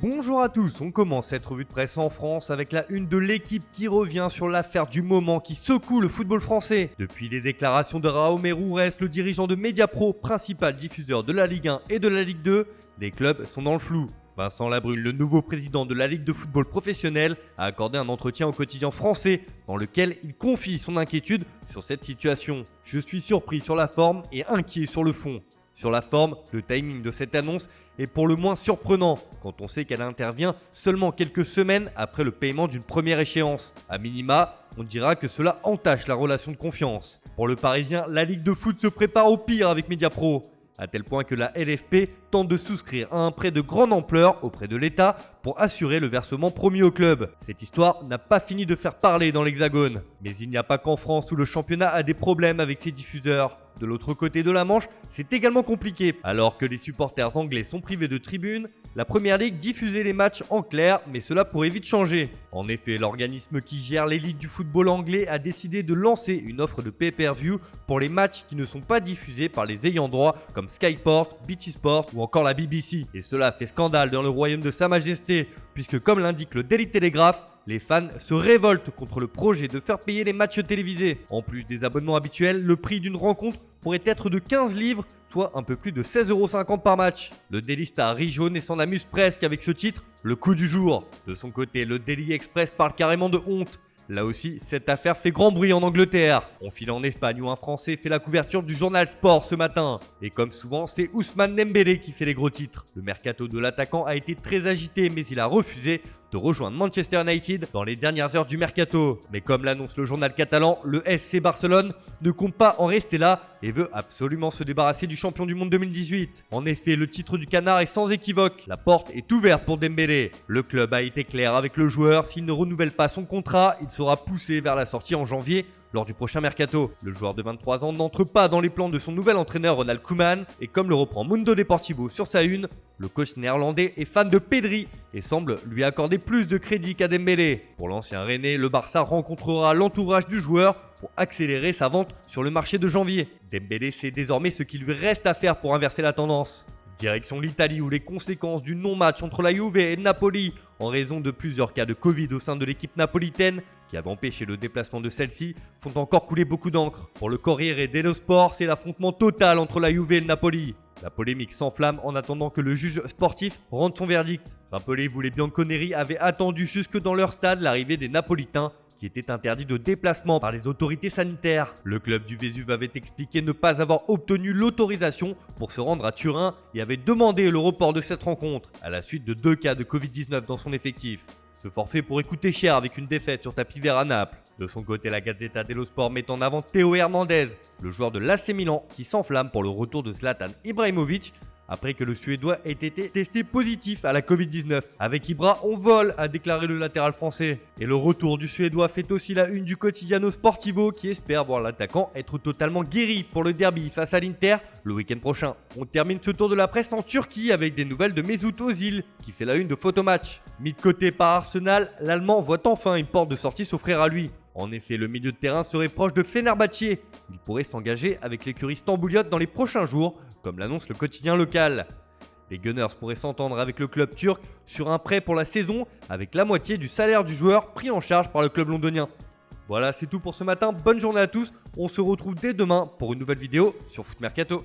Bonjour à tous, on commence cette revue de presse en France avec la une de l'équipe qui revient sur l'affaire du moment qui secoue le football français. Depuis les déclarations de Jaume Roures, le dirigeant de Mediapro, principal diffuseur de la Ligue 1 et de la Ligue 2, les clubs sont dans le flou. Vincent Labrune, le nouveau président de la Ligue de football professionnel, a accordé un entretien au quotidien français dans lequel il confie son inquiétude sur cette situation. Je suis surpris sur la forme et inquiet sur le fond. Sur la forme, le timing de cette annonce est pour le moins surprenant quand on sait qu'elle intervient seulement quelques semaines après le paiement d'une première échéance. A minima, on dira que cela entache la relation de confiance. Pour le Parisien, la Ligue de foot se prépare au pire avec Mediapro, à tel point que la LFP tente de souscrire à un prêt de grande ampleur auprès de l'État pour assurer le versement promis au club. Cette histoire n'a pas fini de faire parler dans l'Hexagone. Mais il n'y a pas qu'en France où le championnat a des problèmes avec ses diffuseurs. De l'autre côté de la Manche, c'est également compliqué. Alors que les supporters anglais sont privés de tribunes, la Première Ligue diffusait les matchs en clair, mais cela pourrait vite changer. En effet, l'organisme qui gère l'élite du football anglais a décidé de lancer une offre de pay-per-view pour les matchs qui ne sont pas diffusés par les ayants droit comme Sky Sport, BT Sport ou encore la BBC. Et cela fait scandale dans le royaume de Sa Majesté, puisque comme l'indique le Daily Telegraph, les fans se révoltent contre le projet de faire payer les matchs télévisés. En plus des abonnements habituels, le prix d'une rencontre pourrait être de 15 livres, soit un peu plus de 16,50 € par match. Le Daily Star rit jaune et s'en amuse presque avec ce titre, le coup du jour. De son côté, le Daily Express parle carrément de honte. Là aussi, cette affaire fait grand bruit en Angleterre. On file en Espagne où un Français fait la couverture du journal Sport ce matin. Et comme souvent, c'est Ousmane Dembélé qui fait les gros titres. Le mercato de l'attaquant a été très agité, mais il a refusé de rejoindre Manchester United dans les dernières heures du mercato. Mais comme l'annonce le journal catalan, le FC Barcelone ne compte pas en rester là et veut absolument se débarrasser du champion du monde 2018. En effet, le titre du Canard est sans équivoque. La porte est ouverte pour Dembélé. Le club a été clair avec le joueur, s'il ne renouvelle pas son contrat, il sera poussé vers la sortie en janvier lors du prochain mercato. Le joueur de 23 ans n'entre pas dans les plans de son nouvel entraîneur Ronald Koeman et comme le reprend Mundo Deportivo sur sa une, le coach néerlandais est fan de Pedri et semble lui accorder plus de crédit qu'à Dembélé. Pour l'ancien Rennais, le Barça rencontrera l'entourage du joueur pour accélérer sa vente sur le marché de janvier. Dembélé sait désormais ce qu'il lui reste à faire pour inverser la tendance. Direction l'Italie où les conséquences du non-match entre la Juve et Napoli en raison de plusieurs cas de Covid au sein de l'équipe napolitaine qui avait empêché le déplacement de celle-ci font encore couler beaucoup d'encre. Pour le Corriere dello Sport, c'est l'affrontement total entre la Juve et le Napoli. La polémique s'enflamme en attendant que le juge sportif rende son verdict. Rappelez-vous, les Bianconeri avaient attendu jusque dans leur stade l'arrivée des Napolitains qui étaient interdits de déplacement par les autorités sanitaires. Le club du Vésuve avait expliqué ne pas avoir obtenu l'autorisation pour se rendre à Turin et avait demandé le report de cette rencontre à la suite de 2 cas de Covid-19 dans son effectif. Ce forfait pourrait coûter cher avec une défaite sur tapis vert à Naples. De son côté, la Gazzetta dello Sport met en avant Théo Hernandez, le joueur de l'AC Milan qui s'enflamme pour le retour de Zlatan Ibrahimovic après que le Suédois ait été testé positif à la Covid-19. Avec Ibra, on vole, a déclaré le latéral français. Et le retour du Suédois fait aussi la une du Quotidiano Sportivo qui espère voir l'attaquant être totalement guéri pour le derby face à l'Inter le week-end prochain. On termine ce tour de la presse en Turquie avec des nouvelles de Mesut Özil qui fait la une de Photomatch. Mis de côté par Arsenal, l'Allemand voit enfin une porte de sortie s'offrir à lui. En effet, le milieu de terrain serait proche de Fenerbahçe. Il pourrait s'engager avec l'écurie stambouliote dans les prochains jours, comme l'annonce le quotidien local. Les Gunners pourraient s'entendre avec le club turc sur un prêt pour la saison avec la moitié du salaire du joueur pris en charge par le club londonien. Voilà, c'est tout pour ce matin. Bonne journée à tous. On se retrouve dès demain pour une nouvelle vidéo sur Foot Mercato.